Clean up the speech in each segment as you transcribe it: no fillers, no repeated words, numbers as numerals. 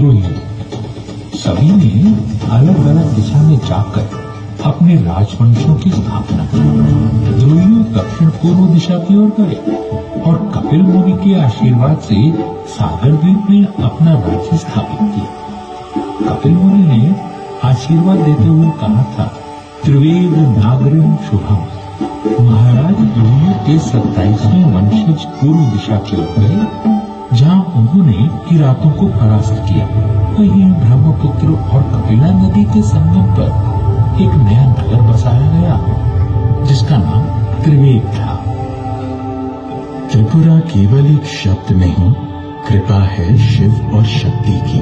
विद्रोही सभी ने अलग अलग दिशा में जाकर अपने राजवंशों की स्थापना की। द्रोहियों दक्षिण पूर्व दिशा की ओर गए और कपिल मुनि के आशीर्वाद से सागर द्वीप में अपना राज्य स्थापित किया। कपिल मुनि ने आशीर्वाद देते हुए कहा था, त्रिवेद नागरिम शुभम। महाराज द्रोहियों के 27वें वंशज पूर्व दिशा की ओर गए, जहाँ उन्होंने किरातों को परास्त किया। वहीं ब्रह्मपुत्र और कपिला नदी के संगम पर एक नया नगर बसाया गया, जिसका नाम त्रिवेद था। त्रिपुरा केवल एक शब्द नहीं, कृपा है शिव और शक्ति की।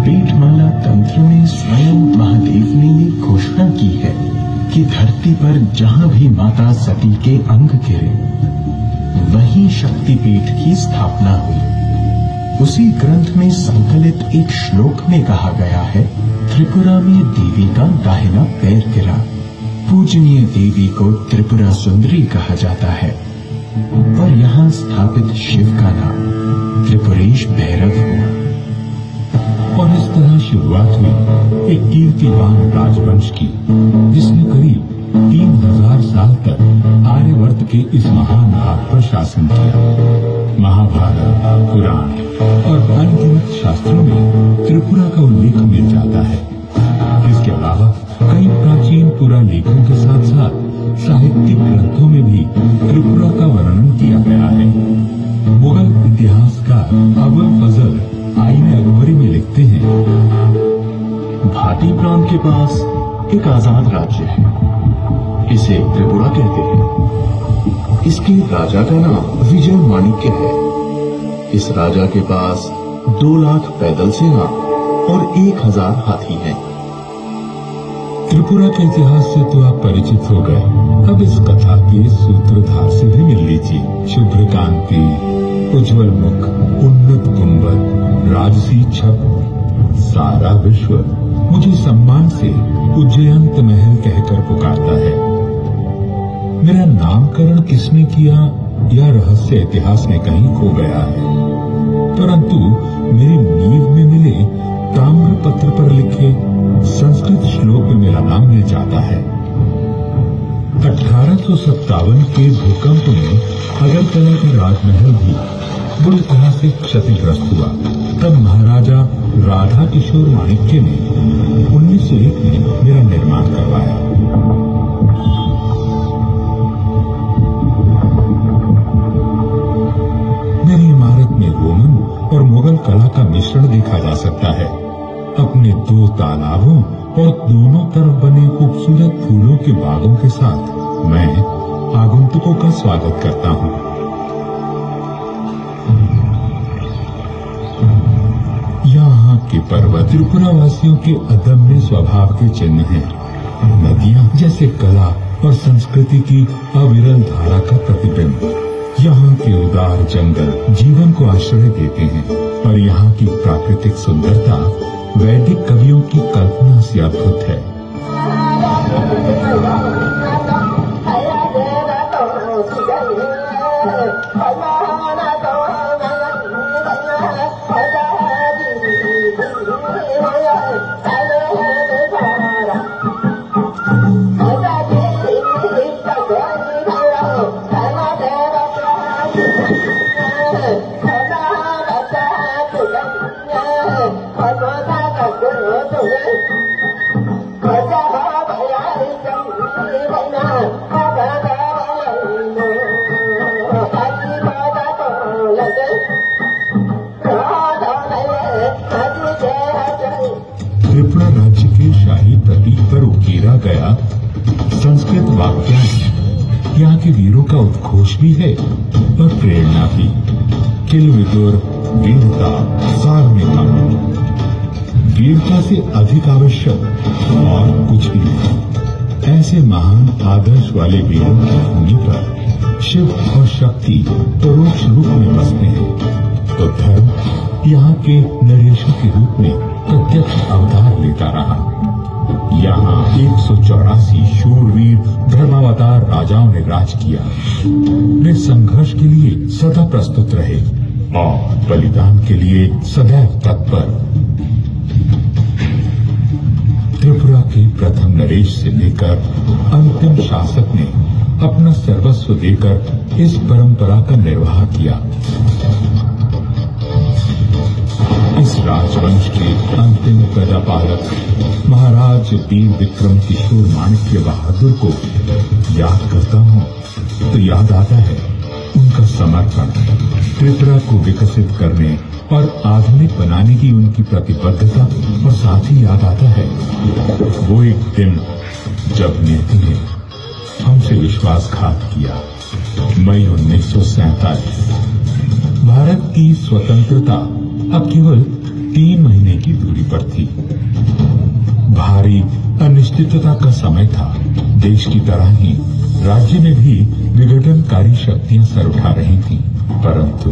पीठमाला तंत्र में स्वयं महादेव ने ये घोषणा की है कि धरती पर जहां भी माता सती के अंग गिरे, वहीं शक्तिपीठ की स्थापना हुई। उसी ग्रंथ में संकलित एक श्लोक में कहा गया है, त्रिपुरा में देवी का दाहिना पैर गिरा। पूजनीय देवी को त्रिपुरा सुंदरी कहा जाता है, पर यहाँ स्थापित शिव का नाम त्रिपुरेश भैरव हुआ। और इस तरह शुरुआत हुई एक कीर्तिवान राजवंश की, जिसने करीब 3000 साल तक आर्यवर्त के इस महान भाग पर शासन किया। महाभारत, पुराण और अनगिनत शास्त्रों में त्रिपुरा का उल्लेख मिल जाता है। इसके अलावा कई प्राचीन पुरालेखों के साथ साथ साहित्यिक ग्रंथों में भी त्रिपुरा का वर्णन किया गया है। मुगल इतिहासकार अबुल फजल आईने अकबरी में लिखते हैं, भाटी प्रांत के पास एक आजाद राज्य है, इसे त्रिपुरा कहते हैं। इसके राजा का नाम विजय माणिक्य है। इस राजा के पास 2 लाख पैदल सेना और 1000 हाथी हैं। त्रिपुरा के इतिहास से तो आप परिचित हो गए, अब इस कथा के सूत्रधार से भी मिल लीजिए। शुभ्र कांति, उज्जवल मुख, उन्नत गुंबद, राजसी छत, सारा विश्व मुझे सम्मान से उज्जयंत महल कहकर पुकारता है। मेरा नामकरण किसने किया, यह रहस्य इतिहास में कहीं खो गया है, परंतु मेरी नींव में मिले ताम्र पत्र पर लिखे संस्कृत श्लोक में मेरा नाम मिल जाता है। 1857 के भूकंप में अगरतला का राजमहल भी बुरी तरह से क्षतिग्रस्त हुआ। तब महाराजा राधा किशोर माणिक्य ने 1901 में मेरा निर्माण करवाया। मेरी इमारत में रोमन और मुगल कला का मिश्रण देखा जा सकता है। अपने 2 तालाबों और दोनों तरफ बने खूबसूरत फूलों के बागों के साथ मैं आगंतुकों का स्वागत करता हूँ। यहाँ के पर्वत त्रिपुरा वासियों के अदम्य स्वभाव के चिन्ह हैं। नदियाँ जैसे कला और संस्कृति की अविरल धारा का प्रतिबिंब। यहाँ के उदार जंगल जीवन को आश्रय देते हैं और यहाँ की प्राकृतिक सुंदरता वैदिक कवियों की कल्पना से अद्भुत है। त्रिपुरा राज्य के शाही प्रतीक पर उकेरा गया संस्कृत वाक्यांश यहाँ के वीरों का उद्घोष भी है और प्रेरणा भी। किल विदुर वीरता सार में कम, वीरता से अधिक आवश्यक और कुछ भी नहीं। ऐसे महान आदर्श वाले वीरों की भूमि पर शिव और शक्ति परोक्ष रूप में बसते हैं, तो धर्म यहाँ के नरेशों के रूप में प्रत्यक्ष अवतार लेता रहा। यहाँ 184 शूरवीर धर्मावतार राजाओं ने राज किया। वे संघर्ष के लिए सदा प्रस्तुत रहे और बलिदान के लिए सदैव तत्पर। त्रिपुरा के प्रथम नरेश से लेकर अंतिम शासक ने अपना सर्वस्व देकर इस परंपरा का निर्वाह किया। इस राजवंश के अंतिम प्रजापालक महाराज वीर विक्रम किशोर माणिक्य बहादुर को याद करता हूँ तो याद आता है उनका समर्पण, त्रिपुरा को विकसित करने और आधुनिक बनाने की उनकी प्रतिबद्धता, और साथ ही याद आता है वो एक दिन जब नीति ने हमसे विश्वासघात किया। मई 1947। भारत की स्वतंत्रता अब केवल 3 महीने की दूरी पर थी। भारी अनिश्चितता का समय था। देश की तरह ही राज्य में भी विघटनकारी शक्तियां सर उठा रही थीं, परंतु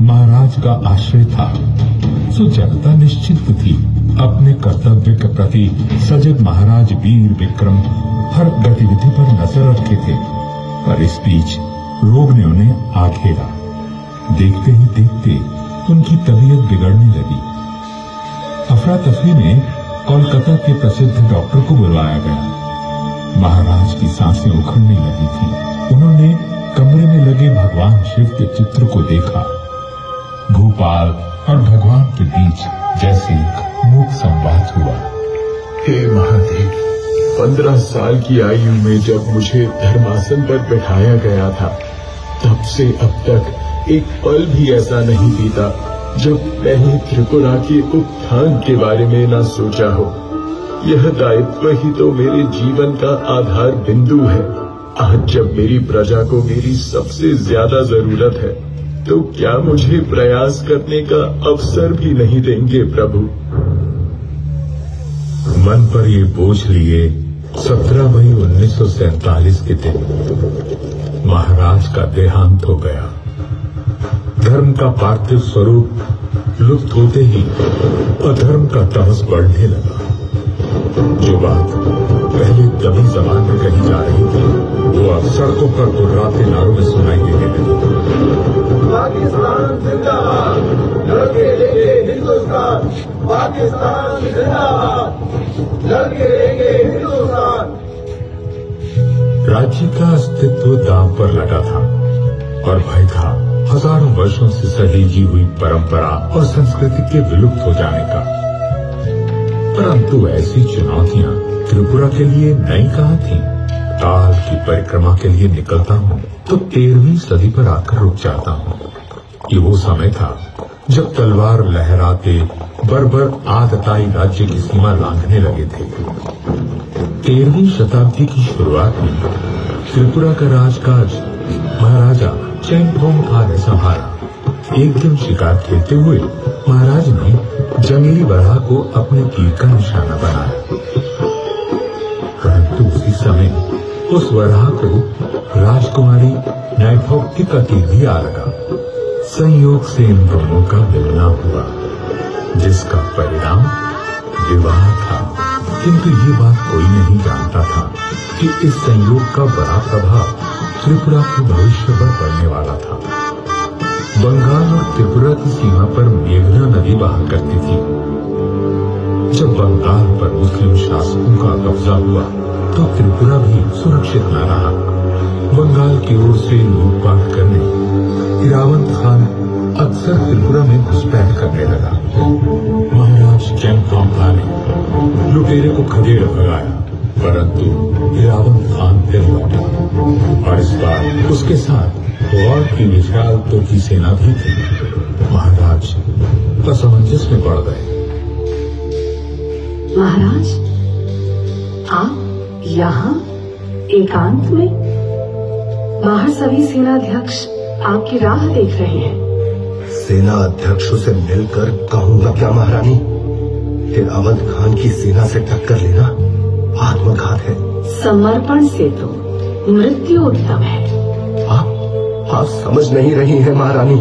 महाराज का आश्रय था, सो जनता निश्चिंत थी। अपने कर्तव्य के प्रति सजग महाराज वीर विक्रम हर गतिविधि पर नजर रखे थे, पर इस बीच रोग ने उन्हें आ घेरा। देखते ही देखते उनकी तबीयत बिगड़ने लगी। अफरा तफरी में कोलकाता के प्रसिद्ध डॉक्टर को बुलवाया गया। महाराज की सांसें उखड़ने लगी थी। उन्होंने कमरे में लगे भगवान शिव के चित्र को देखा। भोपाल और भगवान के बीच जैसे एक मूक संवाद हुआ। हे महादेव, 15 साल की आयु में जब मुझे धर्मासन पर बैठाया गया था, तब से अब तक एक पल भी ऐसा नहीं बीता जब मैंने त्रिपुरा के उत्थान के बारे में न सोचा हो। यह दायित्व ही तो मेरे जीवन का आधार बिंदु है। आज जब मेरी प्रजा को मेरी सबसे ज्यादा जरूरत है, तो क्या मुझे प्रयास करने का अवसर भी नहीं देंगे प्रभु? मन पर ये बोझ लिए 17 मई 1947 के दिन महाराज का देहांत हो गया। धर्म का पार्थिव स्वरूप लुप्त होते ही अधर्म का तमस बढ़ने लगा। जो बात पहले दबी जबान में कही जा रही थी, वो अब सड़कों पर गुर्राते नारों में सुनाई देने लगी। पाकिस्तान जिंदाबाद, लड़के लेंगे हिंदुस्तान। पाकिस्तान जिंदाबाद, लड़के लेंगे हिंदुस्तान। राज्य का अस्तित्व दांव पर लगा था और भय था हजारों वर्षों से सहेजी हुई परंपरा और संस्कृति के विलुप्त हो जाने का। परंतु ऐसी चुनौतियां त्रिपुरा के लिए नई कहाँ थी। काल की परिक्रमा के लिए निकलता हूँ तो 13वीं सदी पर आकर रुक जाता हूँ। ये वो समय था जब तलवार लहराते बर्बर आतताई राज्य की सीमा लांघने लगे थे। 13वीं शताब्दी की शुरुआत में त्रिपुरा का राजकाज महाराजा चेंगथोंग खा ने संभाला। एक दिन शिकार खेलते हुए महाराज ने जंगली बराह को अपने तीर का निशाना बनाया, परंतु उसी समय उस बराह को राजकुमारी नाइफोक्ति का तीर भी आ लगा। संयोग से इन दोनों का मिलना हुआ, जिसका परिणाम विवाह था। किंतु ये बात कोई नहीं जानता था कि इस संयोग का बड़ा प्रभाव त्रिपुरा के भविष्य पर पड़ने वाला था। बंगाल और त्रिपुरा की सीमा पर मेघना नदी बहा करती थी। जब बंगाल पर मुस्लिम शासकों का कब्जा हुआ तो त्रिपुरा भी सुरक्षित न रहा। बंगाल की ओर से लूटपाट करने इरावंत खान अक्सर त्रिपुरा में घुसपैठ करने लगा। महाराज चेंगथोंग खा ने लुटेरे को खदेड़ भगाया, परंतु इरावंत खान फिर लौटा और इस बार उसके साथ और की विशाल तुर्की सेना भी थी। महाराज असमंजस में पड़ गए। महाराज, आप यहाँ एकांत में? बाहर सभी सेनाध्यक्ष आपकी राह देख रहे हैं। सेना अध्यक्षों से मिलकर कहूंगा क्या महारानी? इरावंत खान की सेना से टक्कर लेना आत्मघात है। समर्पण से तो मृत्यु उत्तम है। आप समझ नहीं रही हैं महारानी।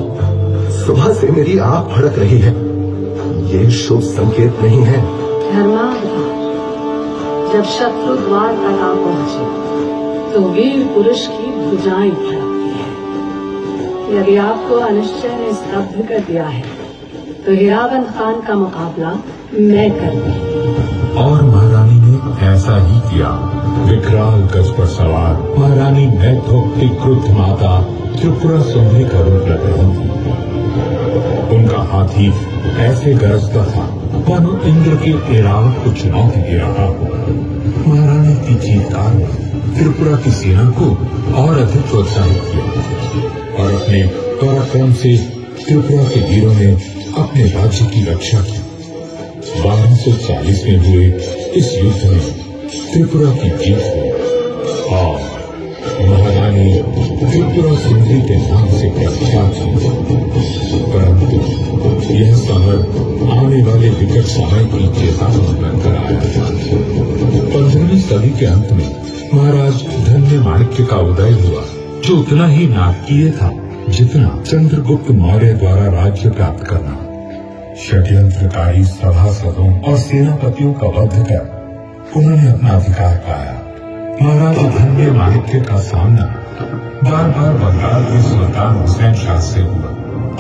सुबह से मेरी आंख भड़क रही है। ये शुभ संकेत नहीं है। धर्मावतार जब शत्रु द्वार तक आ पहुंचे तो वीर पुरुष की भुजाएं फड़कती है। यदि आपको अनिश्चय ने स्तब्ध कर दिया है तो हीराबंद खान का मुकाबला मैं करूंगी। और महारानी ने ऐसा ही किया। विकराल गज पर सवार महारानी मैथोक्ति क्रुद्ध माता त्रिपुरा सुंदरी का रूप रख रही थी। उनका हाथी ऐसे गरजता था मानो इंद्र के ऐरावत को चुनौती दे रहा हो। महारानी की चीत्कार ने त्रिपुरा की सेना को और अधिक प्रोत्साहित किया और अपने पराक्रम से त्रिपुरा के वीरों ने अपने राज्य की रक्षा की। 1240 में हुए इस युद्ध में त्रिपुरा की जीत हुई और महारानी त्रिपुरा सुंदरी के नाम से प्रख्यात थी। परंतु यह समर आने वाले विकट समय की चेतावनी बनकर आया था। 15वीं सदी के अंत में महाराज धन्य माणिक्य का उदय हुआ, जो उतना ही नाटकीय था जितना चंद्रगुप्त मौर्य द्वारा राज्य प्राप्त करना। षड्यंत्रकारी सभासदों और सेनापतियों का वध कर उन्होंने अपना अधिकार पाया। महाराजा धन्य माणिक्य का सामना बार बार बंगाल के सुल्तान हुसैन शाह से हुआ।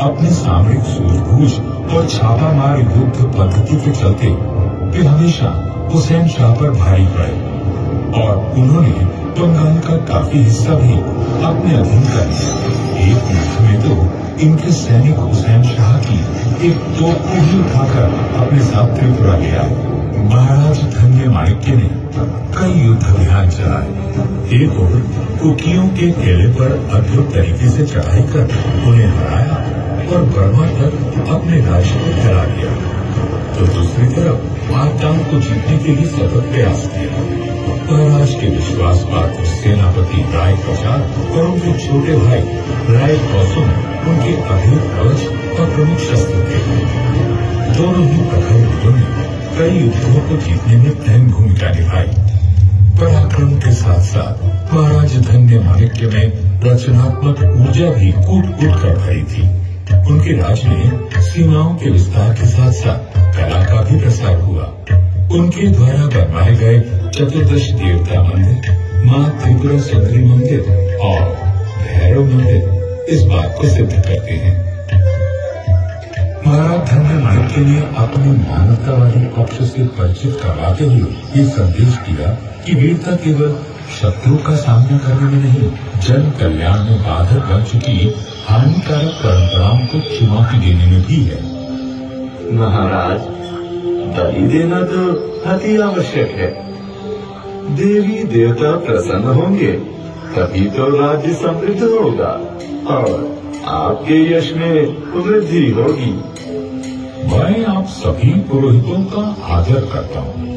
अपनी सामरिक सूझबूझ और छापामार युद्ध पद्धति के चलते वे हमेशा हुसैन शाह पर भारी पड़े और उन्होंने बंगाल का काफी हिस्सा भी अपने अधीन कर लिया। एक युद्ध में तो इनके सैनिक हुसैन शाह की एक तोप को ही उठाकर अपने साथ त्रिपुरा ले आए। महाराज धन्य माणिक्य ने कई युद्ध अभियान चलाए। एक और कुकियों के किले पर अद्भुत तरीके से चढ़ाई कर उन्हें हराया और बर्मा तक अपने राज्य को फैला दिया। तो दूसरी तरफ मारताल को जीतने के लिए सतत प्रयास किया। महाराज के विश्वास पात्र सेनापति राय प्रसाद और उनके छोटे भाई राय कौसुम उनके अभेद कवच और प्रमुख शस्त्र थे। दोनों ही प्रखर वीरों ने कई युद्धों को जीतने में अहम भूमिका निभाई। पराक्रम के साथ साथ महाराज धन्य माणिक्य में रचनात्मक ऊर्जा भी कूट कूट कर भरी थी। उनके राज्य में सीमाओं के विस्तार के साथ साथ कला का भी प्रसार हुआ। उनके द्वारा बनवाए गए चतुर्दश देवता मंदिर, माँ त्रिपुरा सुंदरी मंदिर और भैरव मंदिर इस बात को सिद्ध करते हैं। महाराज धन्य माणिक्य ने अपने मानवतावादी पक्ष से परिचित करवाते हुए ये संदेश दिया कि वीरता केवल शत्रु का सामना करने में नहीं, जन कल्याण में बाधक बन चुकी हानिकारक परंपराओं को चुनौती देने में भी है। महाराज, बलि देना तो अति आवश्यक है। देवी देवता प्रसन्न होंगे तभी तो राज्य समृद्ध होगा और आपके यश में वृद्धि होगी। मैं आप सभी पुरोहितों का आदर करता हूँ,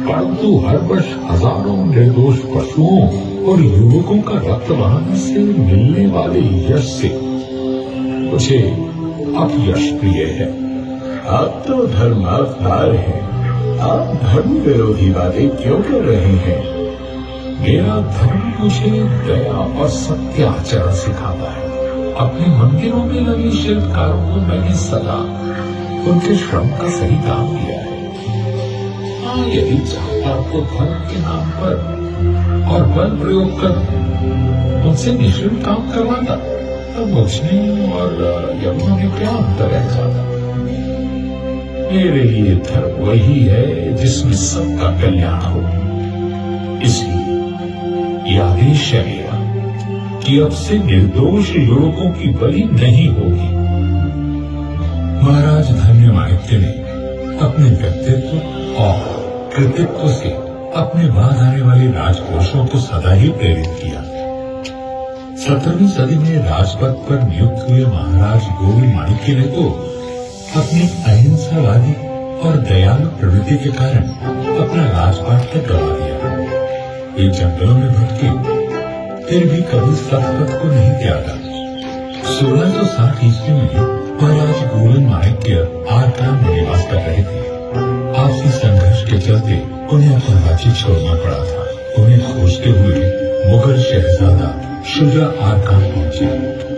परंतु हर वर्ष हजारों निर्दोष पशुओं और युवकों का रक्त बहाने से मिलने वाले यश से मुझे अपयश प्रिय है। आप तो धर्मावतार हैं, आप धर्म विरोधी बातें क्यों कर रहे हैं? मेरा धर्म मुझे दया और सत्य आचरण सिखाता है। अपने मंदिरों में लगे शिल्पकारों को मैंने सदा उनके श्रम का सही दाम दिया है। हाँ, यदि चाहता तो धर्म के नाम पर और बल प्रयोग कर उनसे निःशुल्क काम करवाता, तब मुझमें और यमुना में क्या अंतर रह जाता। मेरे लिए धर्म वही है जिसमें सबका कल्याण हो। इसलिए ये आदेश है मेरा कि अब से निर्दोष युवकों की बलि नहीं होगी। महाराज धन्य माणिक्य ने अपने व्यक्तित्व और कृतित्व से अपने बाद आने वाले राजकोषों को सदा ही प्रेरित किया। 17वीं सदी में राजपद पर नियुक्त हुए महाराज गोविंद माणिक्य ने तो अपनी अहिंसावादी और दयालु प्रवृत्ति के कारण अपना राजपाट तक गवा दिया। वे जंगलों में भटके फिर भी कभी सतपथ को नहीं त्यागा। 1660 ईस्वी में महाराज गोविंद माणिक्य आरकान में निवास कर रहे थे। आपसी संघर्ष के चलते उन्हें अपना राज्य छोड़ना पड़ा था। उन्हें खोजते हुए मुगल शहजादा शुजा आरकान पहुंचे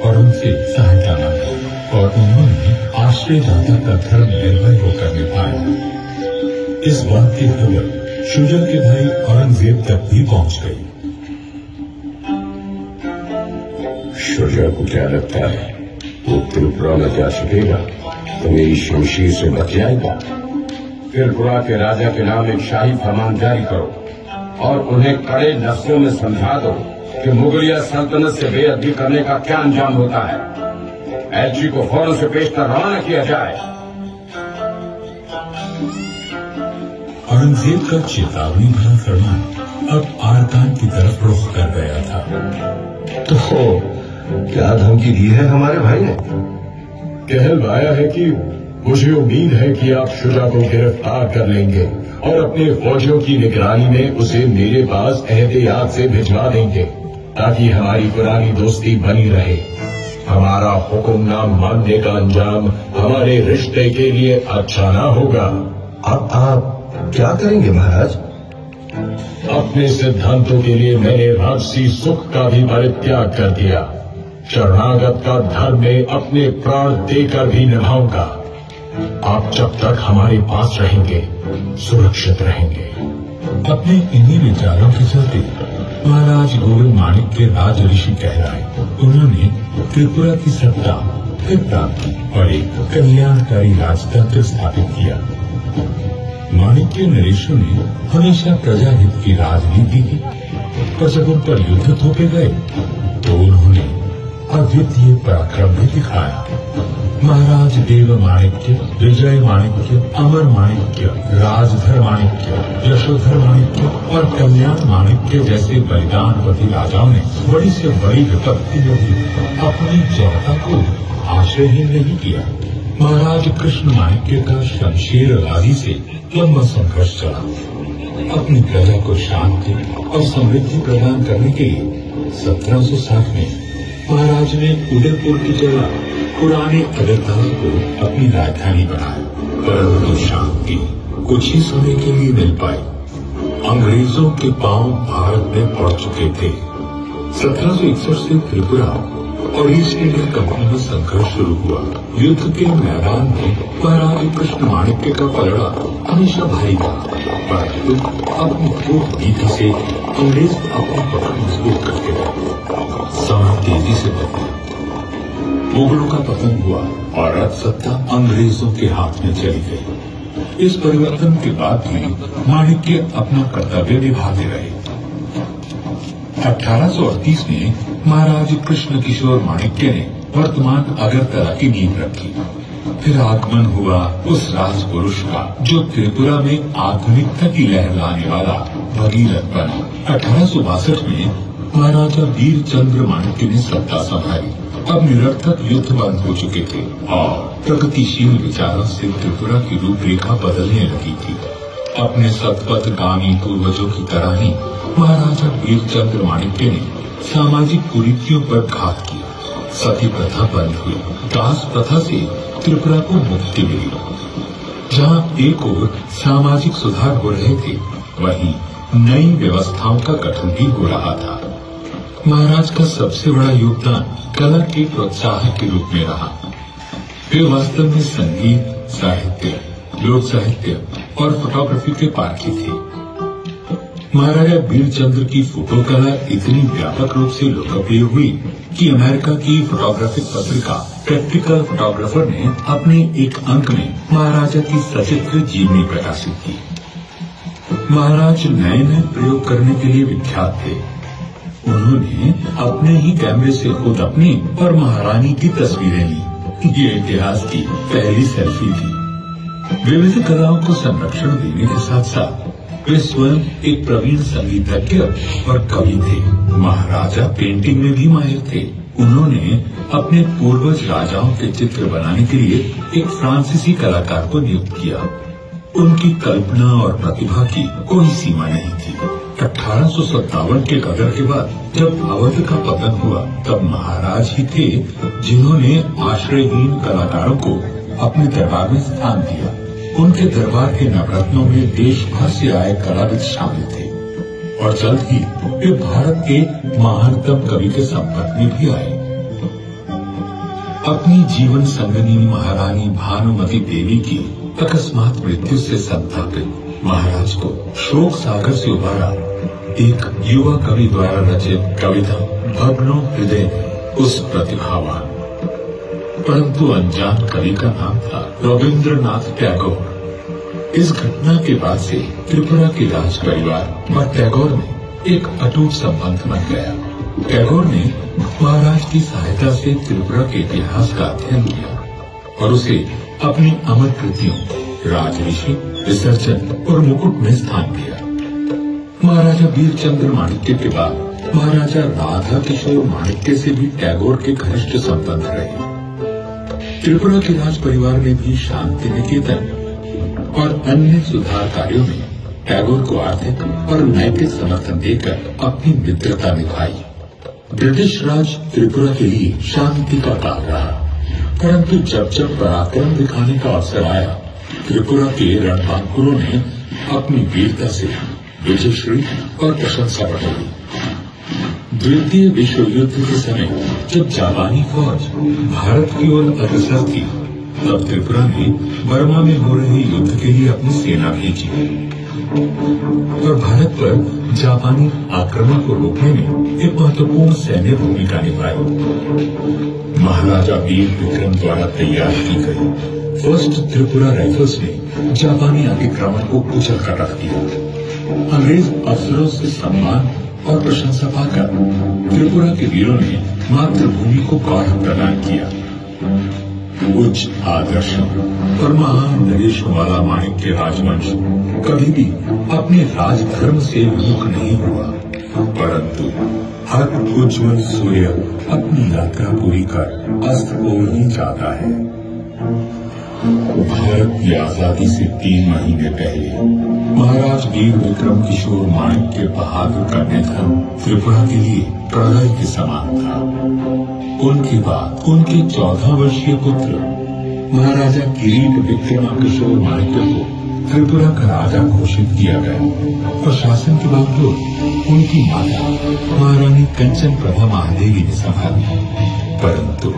और उनसे सहायता मांगी और उन्होंने आश्रयदाता का धर्म निर्भय होकर निभाया। इस बात की खबर शुजा के भाई औरंगजेब तक भी पहुंच गई। शुजा को क्या लगता है वो त्रिपुरा में जा सकेगा तो मेरी शमशीर से बच जाएगा? त्रिपुरा के राजा के नाम एक शाही फरमान जारी करो और उन्हें कड़े लफ्जों में समझा दो कि मुगलिया सल्तनत से बेअदबी करने का क्या अंजाम होता है। एलची को फौरन से पेश कर रवाना किया जाए। औरंगजेब का चेतावनी भरा फरमान अब आरकान की तरफ रुख कर गया था। तो क्या धमकी दी है हमारे भाई ने? कहलवाया है कि मुझे उम्मीद है कि आप शुजा को गिरफ्तार कर लेंगे और अपने फौजियों की निगरानी में उसे मेरे पास एहतियात से भिजवा देंगे ताकि हमारी पुरानी दोस्ती बनी रहे। हमारा हुक्म न मानने का अंजाम हमारे रिश्ते के लिए अच्छा ना होगा। अब आप क्या करेंगे महाराज? अपने सिद्धांतों के लिए मैंने राजसी सुख का भी परित्याग कर दिया। शरणागत का धर्म में अपने प्राण देकर भी निभाऊंगा। आप जब तक हमारे पास रहेंगे सुरक्षित रहेंगे। अपने इन्हीं विचारों के चलते महाराज गोविंद माणिक के राज ऋषि कहलाए। उन्होंने त्रिपुरा की सत्ता फिर प्राप्त की और एक कल्याणकारी राजतंत्र स्थापित किया। माणिक के नरेशों ने हमेशा प्रजाहित की राजनीति की, पर जब उन पर युद्ध थोपे गए तो उन्होंने अद्वितीय पराक्रम भी दिखाया। महाराज देव माणिक्य, विजय माणिक्य, अमर माणिक्य, राजधर माणिक्य, यशोधर माणिक्य और कल्याण माणिक्य जैसे बलिदानपति राजाओं ने बड़ी से बड़ी विपत्ति में भी अपनी जनता को आश्रयहीन नहीं किया। महाराज कृष्ण माणिक्य का शमशेर गाजी से लंबा संघर्ष चला। अपनी प्रजा को शांति और समृद्धि प्रदान करने के लिए 1760 में महाराज ने उदयपुर की जगह पुराने अगरतला को अपनी राजधानी बनाया, परंतु शांति कुछ ही समय के लिए मिल पाई। अंग्रेजों के पांव भारत में पड़ चुके थे। 1761 से त्रिपुरा और ईस्ट इंडिया कंपनी में संघर्ष शुरू हुआ। युद्ध के मैदान में महाराज कृष्ण माणिक्य का पलड़ा हमेशा भारी था, परंतु अपनी खूब नीति से अंग्रेज अपने पकड़ मजबूत करते रहे। समय तेजी से बदला, मुगलों का पतन हुआ और अब सत्ता अंग्रेजों के हाथ में चली गई। इस परिवर्तन के बाद भी माणिक्य अपना कर्तव्य निभाते रहे। 1838 में महाराज कृष्ण किशोर माणिक्य ने वर्तमान अगरतला की नींव रखी। फिर आगमन हुआ उस राजपुरुष का जो त्रिपुरा में आधुनिकता की लहर लाने वाला भगीरथ बना। 1862 में महाराजा वीर चंद्र माणिक्य ने सत्ता संभाली। अब निरर्थक युद्ध बंद हो चुके थे और प्रगतिशील विचारों से त्रिपुरा की रूपरेखा बदलने लगी थी। अपने सतपथगामी पूर्वजों की तरह ही महाराजा वीर चंद्र माणिक्य ने सामाजिक कुरीतियों पर घात किया। सती प्रथा बंद हुई। दास प्रथा से त्रिपुरा को मुक्ति मिली। जहाँ एक ओर सामाजिक सुधार हो रहे थे, वहीं नई व्यवस्थाओं का गठन भी हो रहा था। महाराज का सबसे बड़ा योगदान कला के प्रोत्साहक के रूप में रहा। वे वास्तव में संगीत, साहित्य, लोक साहित्य और फोटोग्राफी के पारखी थे। महाराजा वीरचंद्र की फोटो कला इतनी व्यापक रूप से लोकप्रिय हुई कि अमेरिका की फोटोग्राफिक पत्रिका प्रैक्टिकल फोटोग्राफर ने अपने एक अंक में महाराजा की सचित्र जीवनी प्रकाशित की। महाराज नए नए प्रयोग करने के लिए विख्यात थे। उन्होंने अपने ही कैमरे से खुद अपनी और महारानी की तस्वीरें ली। ये इतिहास की पहली सेल्फी थी। विविध कलाओं को संरक्षण देने के साथ साथ वे स्वयं एक प्रवीण संगीतज्ञ और कवि थे। महाराजा पेंटिंग में भी माहिर थे। उन्होंने अपने पूर्वज राजाओं के चित्र बनाने के लिए एक फ्रांसीसी कलाकार को नियुक्त किया। उनकी कल्पना और प्रतिभा की कोई सीमा नहीं थी। 1857 के गदर के बाद जब अवध का पतन हुआ, तब महाराज ही थे जिन्होंने आश्रयहीन कलाकारों को अपने दरबार में स्थान दिया। उनके दरबार के नवरत्नों में देश भर से आए कलाविद शामिल थे और जल्द ही वे भारत के महानतम कवि के संपर्क में भी आए। अपनी जीवन संगनी महारानी भानुमती देवी की अकस्मात मृत्यु से संतापित महाराज को शोक सागर से उबारा एक युवा कवि द्वारा रचित कविता भग्नो हृदय उस प्रतिभावान परंतु अनजान कवि का नाम था रविंद्रनाथ टैगोर। इस घटना के बाद से त्रिपुरा के राज परिवार और टैगोर में एक अटूट संबंध बन गया। टैगोर ने महाराज की सहायता से त्रिपुरा के इतिहास का अध्ययन किया और उसे अपनी अमर कृतियों राजऋषि, विसर्जन और मुकुट में स्थान दिया। महाराजा वीरचंद्र माणिक्य के बाद महाराजा राधा किशोर माणिक्य से भी टैगोर के घनिष्ठ संबंध रहे। त्रिपुरा के राज परिवार ने भी शांति निकेतन और अन्य सुधार कार्यों में टैगोर को आर्थिक और नैतिक समर्थन देकर अपनी मित्रता निभाई। ब्रिटिश राज त्रिपुरा के लिए शांति का काल रहा, परंतु जब जब पराक्रम दिखाने का अवसर आया, त्रिपुरा के रणबांकुरों ने अपनी वीरता से विजयश्री और प्रशंसा बढ़ाई। द्वितीय विश्व युद्ध के समय जब जापानी फौज भारत की ओर अग्रसर थी, तब त्रिपुरा ने बर्मा में हो रहे युद्ध के लिए अपनी सेना भेजी और भारत पर जापानी आक्रमण को रोकने में एक महत्वपूर्ण सैन्य भूमिका निभाई। महाराजा वीर विक्रम द्वारा तैयार की गई फर्स्ट त्रिपुरा राइफल्स ने जापानी अतिक्रमण को कुचल कर रख दिया। अंग्रेज अफसरों से सम्मान और प्रशंसा पाकर त्रिपुरा के वीरों ने मातृभूमि को गौरव प्रदान किया। उच्च आदर्शों और महान नरेशों वाला माणिक्य राजवंश कभी भी अपने राजधर्म से विमुख नहीं हुआ, परंतु हर उज्ज्वल सूर्य अपनी यात्रा पूरी कर अस्त हो ही जाता है। भारत की आजादी से 3 महीने पहले महाराज वीर विक्रम किशोर माणिक्य बहादुर का निधन त्रिपुरा के लिए प्रलय के समान था। उनके बाद उनके 14 वर्षीय पुत्र महाराजा किरीट विक्रमाकिशोर माणिक्य को त्रिपुरा का राजा घोषित किया गया और शासन के बावजूद उनकी माता महारानी कंचन प्रभा महादेवी ने संभाली। परंतु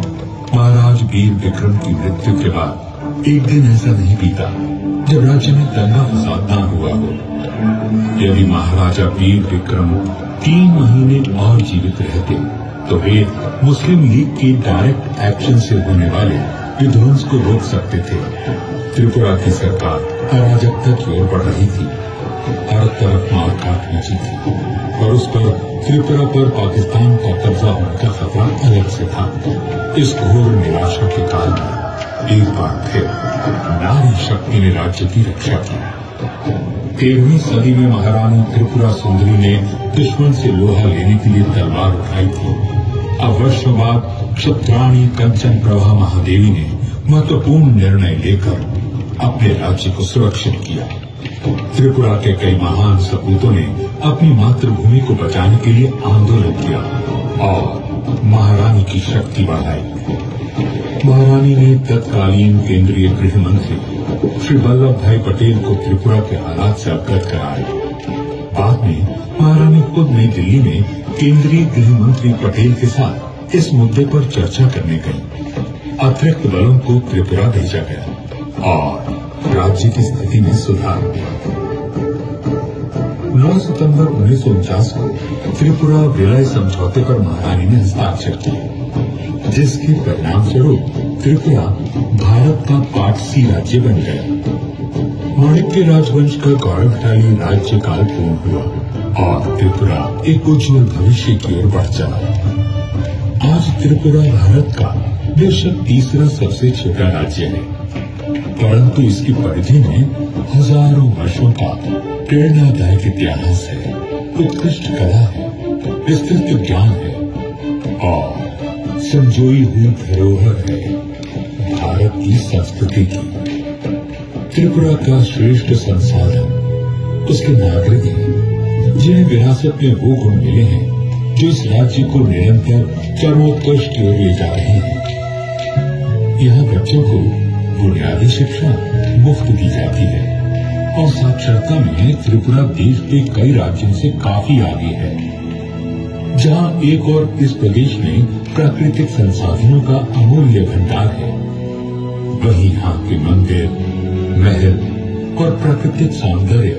महाराज वीर विक्रम की मृत्यु के बाद एक दिन ऐसा नहीं बीता जब राज्य में दंगा फसाद न हुआ हो। यदि महाराजा वीर विक्रम 3 महीने और जीवित रहते तो वे मुस्लिम लीग के डायरेक्ट एक्शन से होने वाले विध्वंस को रोक सकते थे। त्रिपुरा की सरकार अराजकता की ओर बढ़ रही थी, हर तरफ मारकाट मची थी और उस पर त्रिपुरा पर पाकिस्तान का कब्जा होने का खतरा अलग से था। इस घोर निराशा के काल में एक बार फिर नारी शक्ति ने राज्य की रक्षा की। 13वीं सदी में महारानी त्रिपुरा सुंदरी ने दुश्मन से लोहा लेने के लिए तलवार उठाई थी। अब वर्षों बाद क्षत्राणी कंचन प्रभा महादेवी ने महत्वपूर्ण निर्णय लेकर अपने राज्य को सुरक्षित किया। त्रिपुरा के कई महान सपूतों ने अपनी मातृभूमि को बचाने के लिए आंदोलन किया और महारानी की शक्ति बढ़ाई। महारानी ने तत्कालीन केंद्रीय गृह मंत्री श्री वल्लभ भाई पटेल को त्रिपुरा के हालात से अवगत कराया। बाद में महारानी खुद नई दिल्ली में केंद्रीय गृह मंत्री पटेल के साथ इस मुद्दे पर चर्चा करने गई। अतिरिक्त बलों को त्रिपुरा भेजा गया और राज्य की स्थिति में सुधार हुआ। 9 सितंबर 1949 को त्रिपुरा विलय समझौते पर महारानी ने हस्ताक्षर किए, जिसके परिणाम स्वरूप त्रिपुरा भारत का पार्ट सी राज्य बन गया। माणिक्य राजवंश का गौरवशाली राज्य काल पूर्ण हुआ और त्रिपुरा एक उज्जवल भविष्य की ओर बढ़ चला। आज त्रिपुरा भारत का बेशक तीसरा सबसे छोटा राज्य है, परंतु इसकी परिधि में हजारों वर्षों का प्रेरणादायक इतिहास है, उत्कृष्ट कला है, विस्तृत ज्ञान है और संजोई हुई धरोहर है भारत की संस्कृति की। त्रिपुरा का श्रेष्ठ संसाधन उसके नागरिक हैं, जिन्हें विरासत में वो गुण मिले हैं जो इस राज्य को निरंतर चरमोत्कर्ष की ओर ले जा रहे हैं। यहाँ बच्चों को बुनियादी शिक्षा मुफ्त दी जाती है और साक्षरता में त्रिपुरा देश के कई राज्यों से काफी आगे है। जहाँ एक और इस प्रदेश में प्राकृतिक संसाधनों का अमूल्य भंडार है, वहीं यहाँ के मंदिर, महल और प्राकृतिक सौंदर्य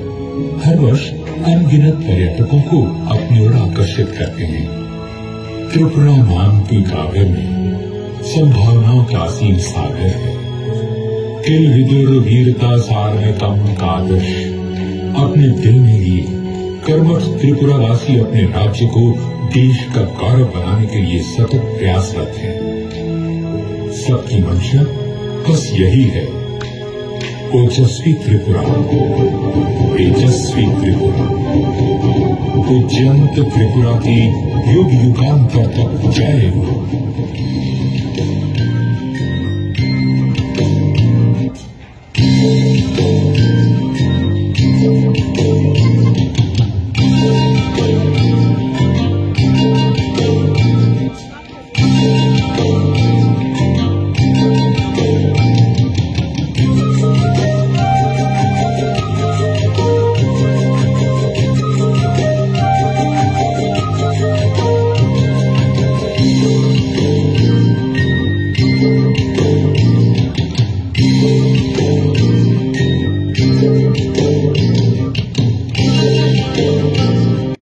हर वर्ष अनगिनत पर्यटकों को अपनी ओर आकर्षित करते हैं। त्रिपुरा नाम की काव्य में संभावनाओं का असीम सागर है। किल विदुर वीरता सार में तम कादर्श अपने दिल में लिए कर्मठ त्रिपुरावासी अपने राज्य को देश का गौरव बनाने के लिए सतत प्रयासरत हैं। सबकी मंशा बस यही है, ओजस्वी त्रिपुरा, तेजस्वी त्रिपुरा, उज्जयंत त्रिपुरा की युग युगांतर तक जय हो।